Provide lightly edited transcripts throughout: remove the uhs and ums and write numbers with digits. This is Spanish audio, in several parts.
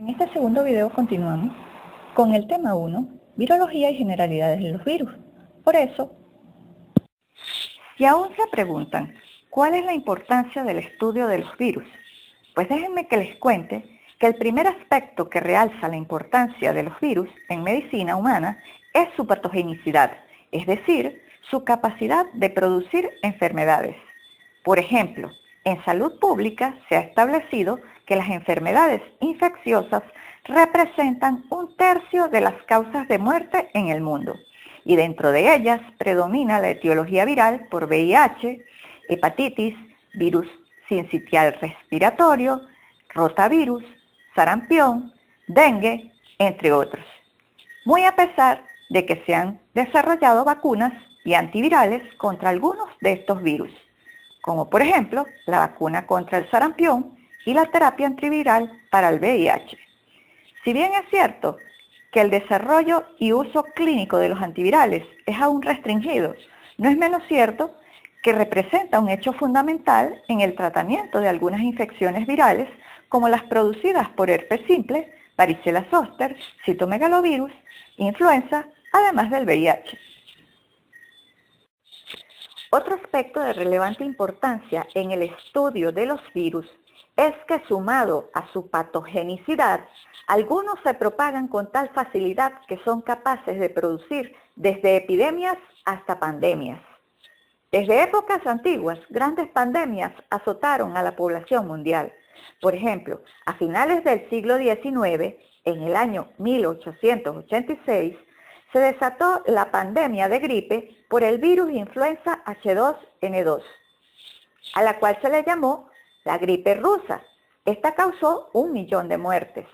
En este segundo video continuamos con el tema 1, virología y generalidades de los virus. Por eso, si aún se preguntan cuál es la importancia del estudio de los virus, pues déjenme que les cuente que el primer aspecto que realza la importancia de los virus en medicina humana es su patogenicidad, es decir, su capacidad de producir enfermedades. Por ejemplo, en salud pública se ha establecido que las enfermedades infecciosas representan 1/3 de las causas de muerte en el mundo, y dentro de ellas predomina la etiología viral por VIH, hepatitis, virus sincitial respiratorio, rotavirus, sarampión, dengue, entre otros. Muy a pesar de que se han desarrollado vacunas y antivirales contra algunos de estos virus, como por ejemplo la vacuna contra el sarampión y la terapia antiviral para el VIH. Si bien es cierto que el desarrollo y uso clínico de los antivirales es aún restringido, no es menos cierto que representa un hecho fundamental en el tratamiento de algunas infecciones virales como las producidas por herpes simple, varicela zoster, citomegalovirus, influenza, además del VIH. Otro aspecto de relevante importancia en el estudio de los virus es que, sumado a su patogenicidad, algunos se propagan con tal facilidad que son capaces de producir desde epidemias hasta pandemias. Desde épocas antiguas, grandes pandemias azotaron a la población mundial. Por ejemplo, a finales del siglo XIX, en el año 1886, se desató la pandemia de gripe por el virus influenza H2N2, a la cual se le llamó la gripe rusa. Esta causó 1 millón de muertes.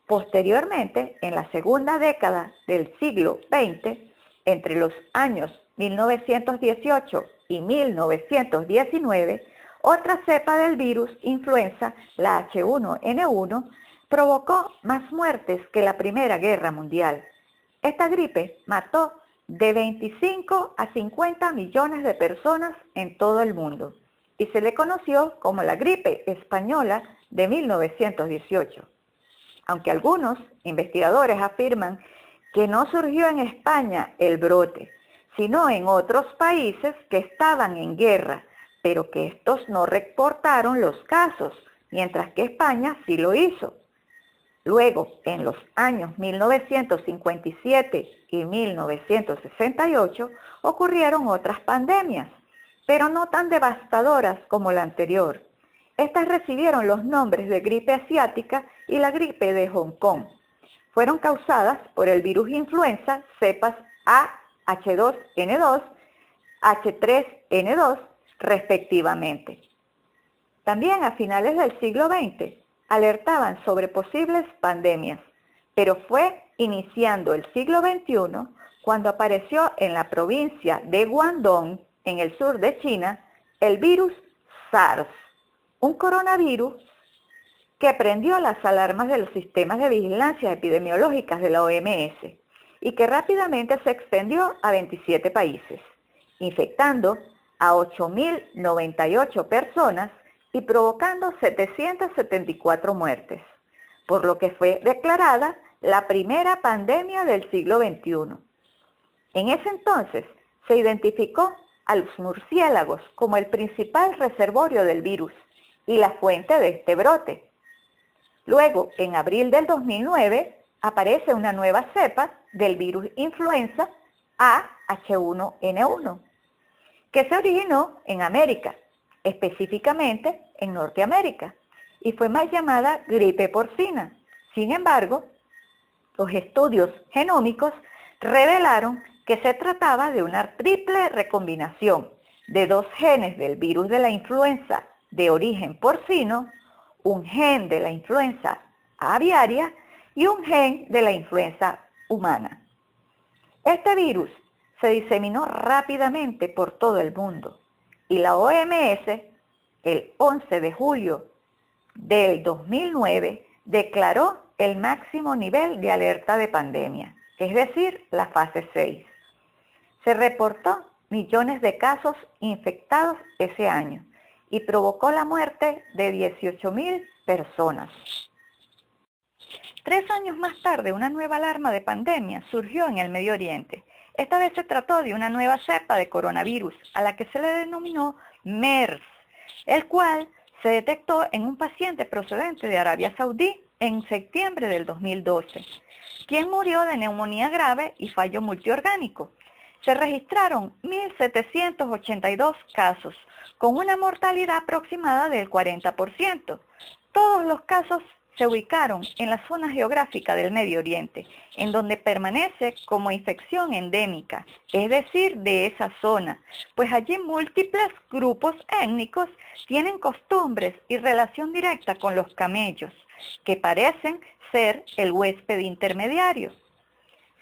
Posteriormente, en la segunda década del siglo XX, entre los años 1918 y 1919, otra cepa del virus influenza, la H1N1, provocó más muertes que la Primera Guerra Mundial. Esta gripe mató de 25 a 50 millones de personas en todo el mundo y se le conoció como la gripe española de 1918. Aunque algunos investigadores afirman que no surgió en España el brote, sino en otros países que estaban en guerra, pero que estos no reportaron los casos, mientras que España sí lo hizo. Luego, en los años 1957 y 1968, ocurrieron otras pandemias, pero no tan devastadoras como la anterior. Estas recibieron los nombres de gripe asiática y la gripe de Hong Kong. Fueron causadas por el virus influenza cepas A, H2N2, H3N2, respectivamente. También a finales del siglo XX alertaban sobre posibles pandemias, pero fue iniciando el siglo XXI cuando apareció en la provincia de Guangdong, en el sur de China, el virus SARS, un coronavirus que prendió las alarmas de los sistemas de vigilancia epidemiológicas de la OMS y que rápidamente se extendió a 27 países, infectando a 8.098 personas y provocando 774 muertes, por lo que fue declarada la primera pandemia del siglo XXI. En ese entonces se identificó a los murciélagos como el principal reservorio del virus y la fuente de este brote. Luego, en abril del 2009, aparece una nueva cepa del virus influenza H1N1, que se originó en América, específicamente en Norteamérica, y fue más llamada gripe porcina. Sin embargo, los estudios genómicos revelaron que se trataba de una triple recombinación de 2 genes del virus de la influenza de origen porcino, un gen de la influenza aviaria y un gen de la influenza humana. Este virus se diseminó rápidamente por todo el mundo y la OMS, el 11 de julio del 2009, declaró el máximo nivel de alerta de pandemia, es decir, la fase 6. Se reportó millones de casos infectados ese año y provocó la muerte de 18.000 personas. 3 años más tarde, una nueva alarma de pandemia surgió en el Medio Oriente. Esta vez se trató de una nueva cepa de coronavirus, a la que se le denominó MERS, el cual se detectó en un paciente procedente de Arabia Saudí en septiembre del 2012, quien murió de neumonía grave y fallo multiorgánico. Se registraron 1.782 casos, con una mortalidad aproximada del 40%. Todos los casos se ubicaron en la zona geográfica del Medio Oriente, en donde permanece como infección endémica, es decir, de esa zona, pues allí múltiples grupos étnicos tienen costumbres y relación directa con los camellos, que parecen ser el huésped intermediario.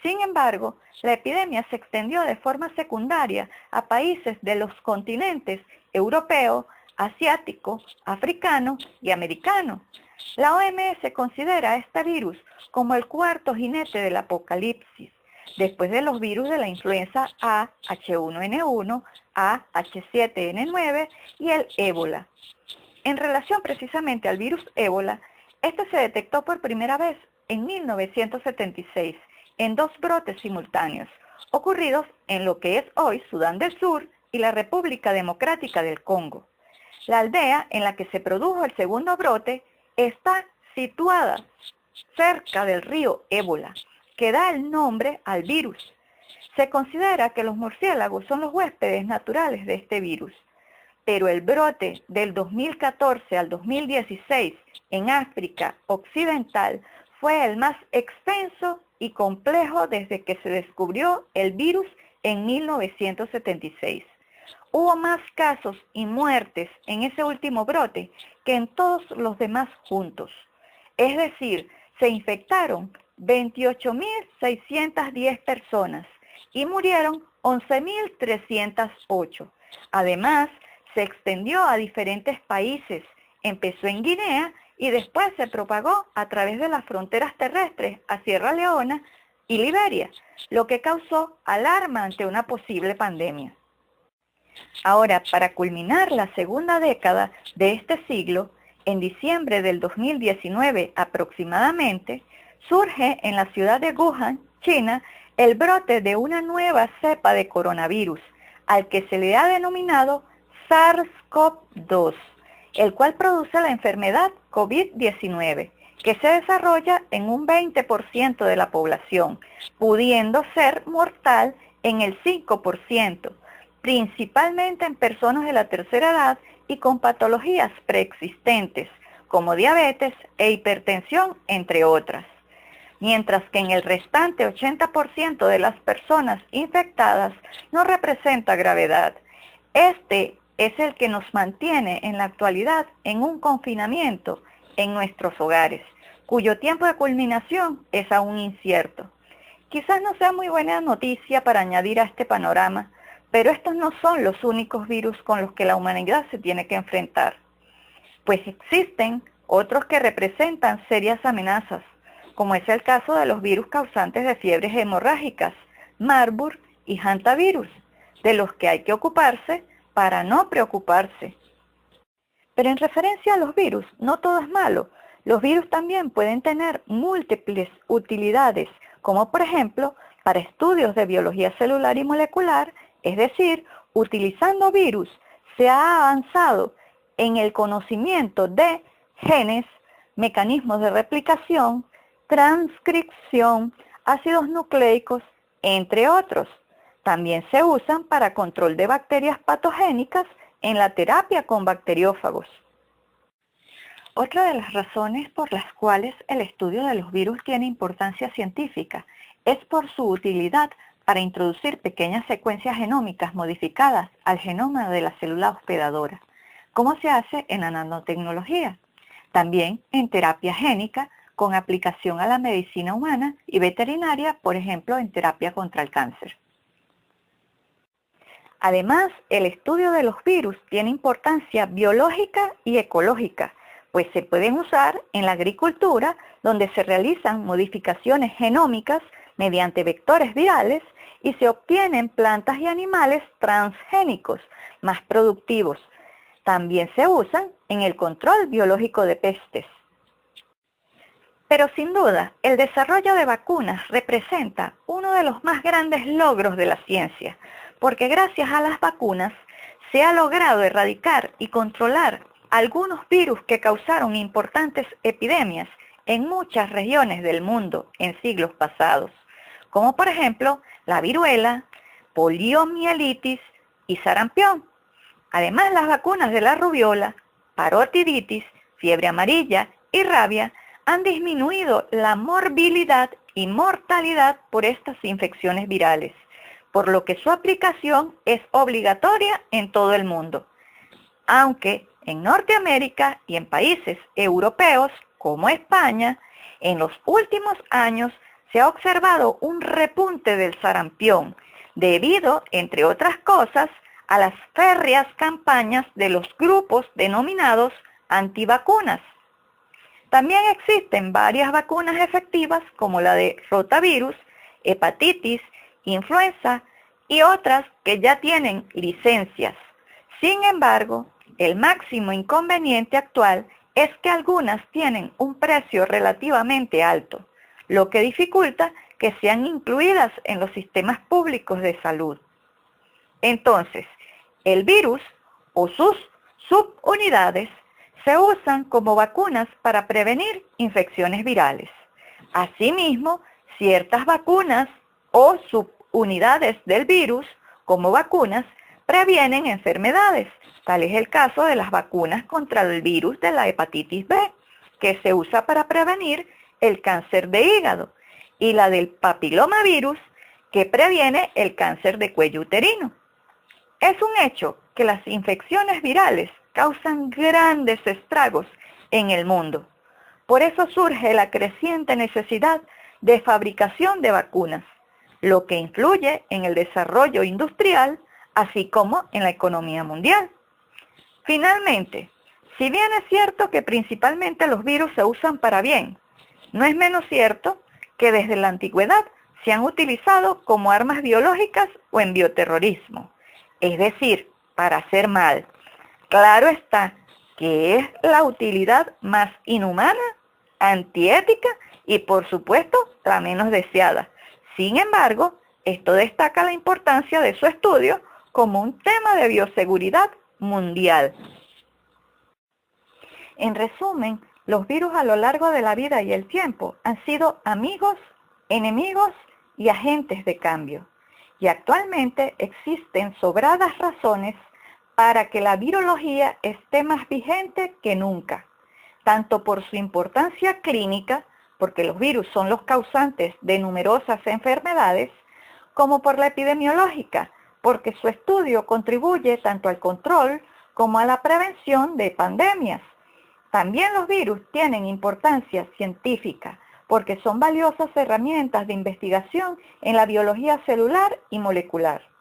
Sin embargo, la epidemia se extendió de forma secundaria a países de los continentes europeo, asiático, africano y americano. La OMS considera este virus como el cuarto jinete del apocalipsis, después de los virus de la influenza A, H1N1, A, H7N9 y el ébola. En relación precisamente al virus ébola, este se detectó por primera vez en 1976 en 2 brotes simultáneos, ocurridos en lo que es hoy Sudán del Sur y la República Democrática del Congo. La aldea en la que se produjo el segundo brote está situada cerca del río Ébola, que da el nombre al virus. Se considera que los murciélagos son los huéspedes naturales de este virus, pero el brote del 2014 al 2016 en África Occidental fue el más extenso y complejo desde que se descubrió el virus en 1976. Hubo más casos y muertes en ese último brote que en todos los demás juntos. Es decir, se infectaron 28.610 personas y murieron 11.308. Además, se extendió a diferentes países. Empezó en Guinea y después se propagó a través de las fronteras terrestres a Sierra Leona y Liberia, lo que causó alarma ante una posible pandemia. Ahora, para culminar la segunda década de este siglo, en diciembre del 2019 aproximadamente, surge en la ciudad de Wuhan, China, el brote de una nueva cepa de coronavirus, al que se le ha denominado SARS-CoV-2, el cual produce la enfermedad COVID-19, que se desarrolla en un 20% de la población, pudiendo ser mortal en el 5%, principalmente en personas de la tercera edad y con patologías preexistentes, como diabetes e hipertensión, entre otras. Mientras que en el restante 80% de las personas infectadas no representa gravedad. Este es el que nos mantiene en la actualidad en un confinamiento en nuestros hogares, cuyo tiempo de culminación es aún incierto. Quizás no sea muy buena noticia para añadir a este panorama, pero estos no son los únicos virus con los que la humanidad se tiene que enfrentar, pues existen otros que representan serias amenazas, como es el caso de los virus causantes de fiebres hemorrágicas, Marburg y Hantavirus, de los que hay que ocuparse para no preocuparse. Pero en referencia a los virus, no todo es malo. Los virus también pueden tener múltiples utilidades, como por ejemplo para estudios de biología celular y molecular, es decir, utilizando virus se ha avanzado en el conocimiento de genes, mecanismos de replicación, transcripción, ácidos nucleicos, entre otros. También se usan para control de bacterias patogénicas en la terapia con bacteriófagos. Otra de las razones por las cuales el estudio de los virus tiene importancia científica es por su utilidad para introducir pequeñas secuencias genómicas modificadas al genoma de la célula hospedadora, como se hace en la nanotecnología. También en terapia génica, con aplicación a la medicina humana y veterinaria, por ejemplo, en terapia contra el cáncer. Además, el estudio de los virus tiene importancia biológica y ecológica, pues se pueden usar en la agricultura, donde se realizan modificaciones genómicas mediante vectores virales y se obtienen plantas y animales transgénicos más productivos. También se usan en el control biológico de pestes. Pero sin duda, el desarrollo de vacunas representa uno de los más grandes logros de la ciencia, porque gracias a las vacunas se ha logrado erradicar y controlar algunos virus que causaron importantes epidemias en muchas regiones del mundo en siglos pasados, como por ejemplo la viruela, poliomielitis y sarampión. Además, las vacunas de la rubiola, parotiditis, fiebre amarilla y rabia han disminuido la morbilidad y mortalidad por estas infecciones virales, por lo que su aplicación es obligatoria en todo el mundo. Aunque en Norteamérica y en países europeos como España, en los últimos años se ha observado un repunte del sarampión, debido, entre otras cosas, a las férreas campañas de los grupos denominados antivacunas. También existen varias vacunas efectivas como la de rotavirus, hepatitis, influenza y otras que ya tienen licencias. Sin embargo, el máximo inconveniente actual es que algunas tienen un precio relativamente alto, lo que dificulta que sean incluidas en los sistemas públicos de salud. Entonces, el virus o sus subunidades se usan como vacunas para prevenir infecciones virales. Asimismo, ciertas vacunas o subunidades del virus, como vacunas, previenen enfermedades. Tal es el caso de las vacunas contra el virus de la hepatitis B, que se usa para prevenir el cáncer de hígado, y la del papilomavirus, que previene el cáncer de cuello uterino. Es un hecho que las infecciones virales causan grandes estragos en el mundo. Por eso surge la creciente necesidad de fabricación de vacunas, lo que influye en el desarrollo industrial, así como en la economía mundial. Finalmente, si bien es cierto que principalmente los virus se usan para bien, no es menos cierto que desde la antigüedad se han utilizado como armas biológicas o en bioterrorismo, es decir, para hacer mal. Claro está que es la utilidad más inhumana, antiética y por supuesto la menos deseada. Sin embargo, esto destaca la importancia de su estudio como un tema de bioseguridad mundial. En resumen, los virus a lo largo de la vida y el tiempo han sido amigos, enemigos y agentes de cambio. Y actualmente existen sobradas razones para que la virología esté más vigente que nunca, tanto por su importancia clínica, porque los virus son los causantes de numerosas enfermedades, como por la epidemiológica, porque su estudio contribuye tanto al control como a la prevención de pandemias. También los virus tienen importancia científica, porque son valiosas herramientas de investigación en la biología celular y molecular.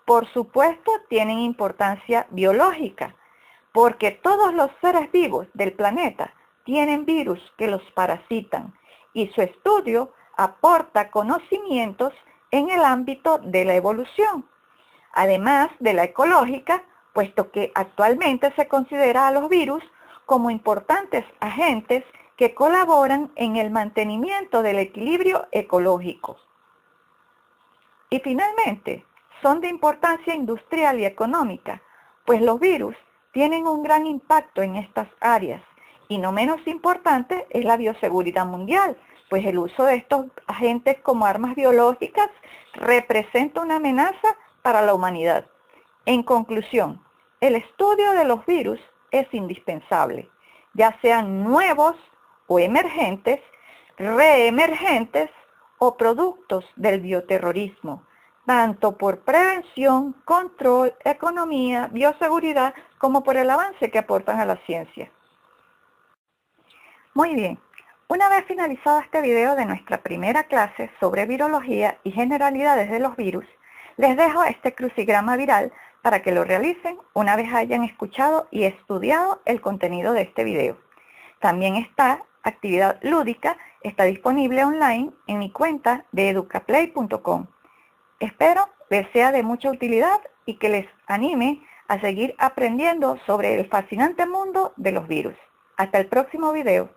Por supuesto, tienen importancia biológica, porque todos los seres vivos del planeta tienen virus que los parasitan, y su estudio aporta conocimientos en el ámbito de la evolución, además de la ecológica, puesto que actualmente se considera a los virus como importantes agentes que colaboran en el mantenimiento del equilibrio ecológico. Y finalmente, son de importancia industrial y económica, pues los virus tienen un gran impacto en estas áreas, y no menos importante es la bioseguridad mundial, pues el uso de estos agentes como armas biológicas representa una amenaza para la humanidad. En conclusión, el estudio de los virus es indispensable, ya sean nuevos o emergentes, reemergentes o productos del bioterrorismo, tanto por prevención, control, economía, bioseguridad, como por el avance que aportan a la ciencia. Muy bien, una vez finalizado este video de nuestra primera clase sobre virología y generalidades de los virus, les dejo este crucigrama viral para que lo realicen una vez hayan escuchado y estudiado el contenido de este video. También esta actividad lúdica está disponible online en mi cuenta de educaplay.com. Espero les sea de mucha utilidad y que les anime a seguir aprendiendo sobre el fascinante mundo de los virus. Hasta el próximo video.